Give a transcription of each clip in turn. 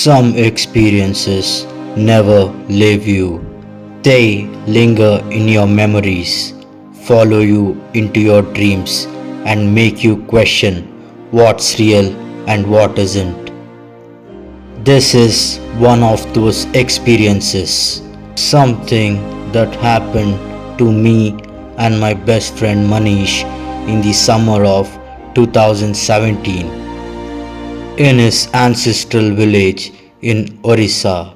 Some experiences never leave you. They linger in your memories, follow you into your dreams, and make you question what's real and what isn't. This is one of those experiences, something that happened to me and my best friend Manish in the summer of 2017 in his ancestral village in Odisha.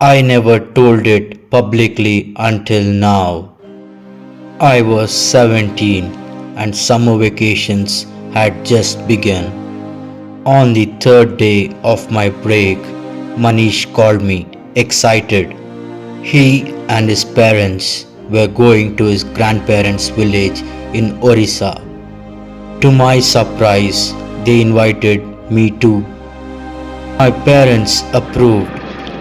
I never told it publicly until now. I was 17 and summer vacations had just begun. On the third day of my break, Manish called me, excited. He and his parents were going to his grandparents' village in Odisha. To my surprise, they invited me too. My parents approved,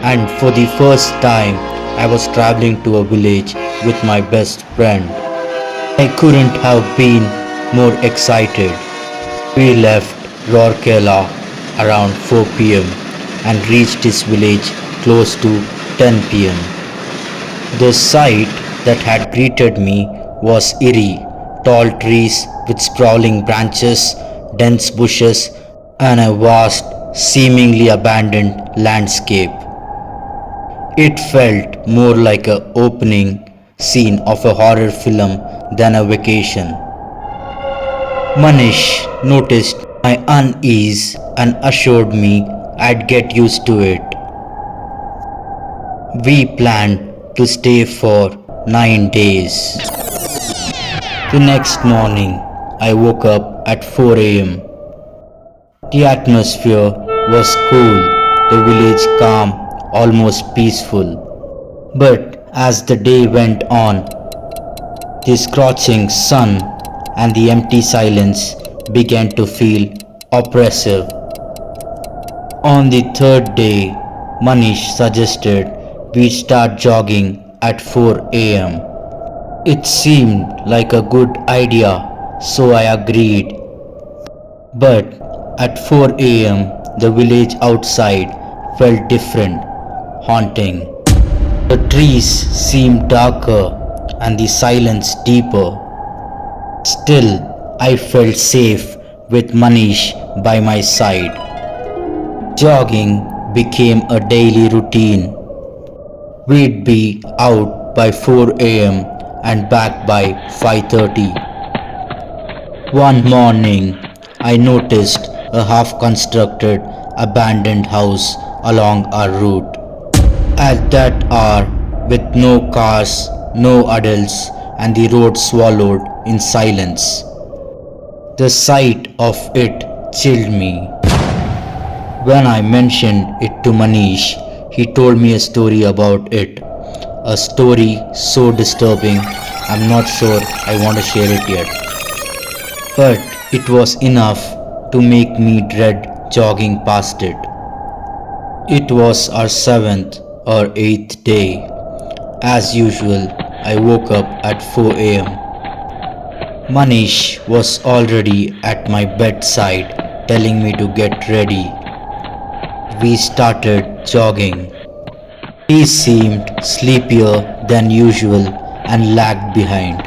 and for the first time, I was traveling to a village with my best friend. I couldn't have been more excited. We left Rourkela around 4 p.m. and reached his village close to 10 p.m. The sight that had greeted me was eerie. Tall trees with sprawling branches, dense bushes, and a vast, seemingly abandoned landscape. It felt more like an opening scene of a horror film than a vacation. Manish noticed my unease and assured me I'd get used to it. We planned to stay for 9 days. The next morning, I woke up at 4 a.m. The atmosphere was cool, the village calm, almost peaceful. But as the day went on, the scorching sun and the empty silence began to feel oppressive. On the third day, Manish suggested we start jogging at 4 a.m. It seemed like a good idea, so I agreed. But at 4 a.m., the village outside felt different, haunting. The trees seemed darker and the silence deeper. Still, I felt safe with Manish by my side. Jogging became a daily routine. We'd be out by 4 a.m. and back by 5:30. One morning, I noticed a half-constructed abandoned house along our route. At that hour, with no cars, no adults, and the road swallowed in silence, the sight of it chilled me. When I mentioned it to Manish, he told me a story about it. A story so disturbing, I'm not sure I want to share it yet. But it was enough to make me dread jogging past it. It was our 7th or 8th day. As usual, I woke up at 4 a.m. Manish was already at my bedside telling me to get ready. We started jogging. He seemed sleepier than usual and lagged behind.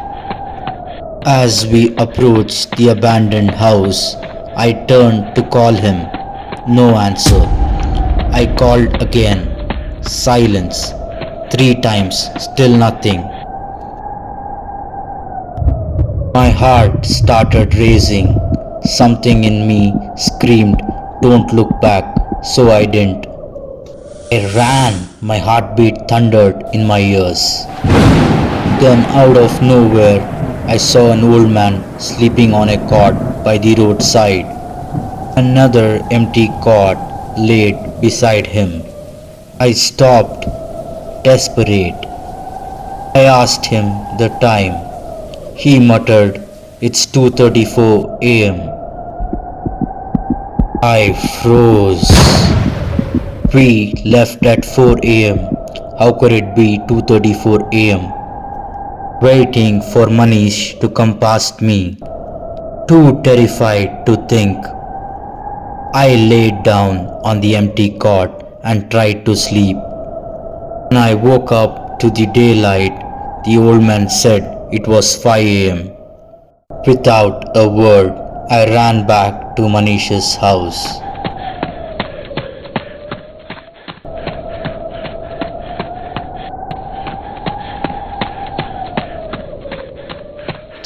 As we approached the abandoned house, I turned to call him. No answer. I called again. Silence. 3 times. Still nothing. My heart started racing. Something in me screamed, "Don't look back," so I didn't. I ran. My heartbeat thundered in my ears. Then out of nowhere, I saw an old man sleeping on a cot by the roadside. Another empty cot laid beside him. I stopped, desperate. I asked him the time. He muttered, "It's 2:34 a.m. I froze. We left at 4 a.m. How could it be 2:34 a.m.? Waiting for Manish to come past me. Too terrified to think. I laid down on the empty cot and tried to sleep. When I woke up to the daylight, the old man said it was 5 a.m. Without a word, I ran back to Manisha's house,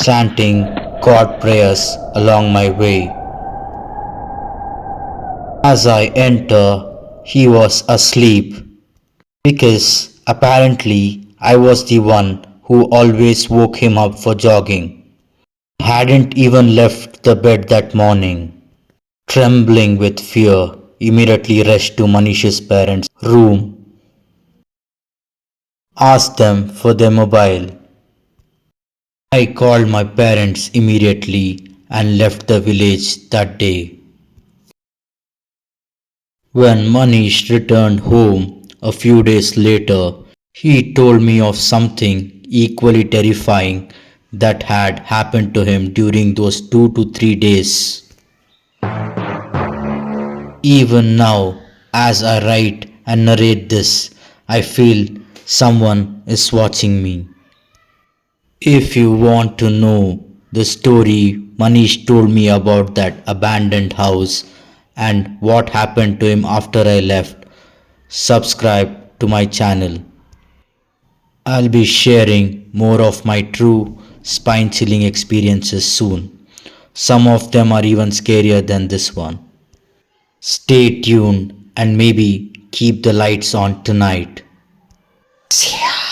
chanting God prayers along my way. As I enter, he was asleep because apparently I was the one who always woke him up for jogging. I hadn't even left the bed that morning. Trembling with fear, immediately rushed to Manisha's parents' room, asked them for their mobile. I called my parents immediately and left the village that day. When Manish returned home a few days later, he told me of something equally terrifying that had happened to him during those 2 to 3 days. Even now, as I write and narrate this, I feel someone is watching me. If you want to know the story Manish told me about that abandoned house and what happened to him after I left, subscribe to my channel. I'll be sharing more of my true spine chilling experiences soon. Some of them are even scarier than this one. Stay tuned and maybe keep the lights on tonight. See ya.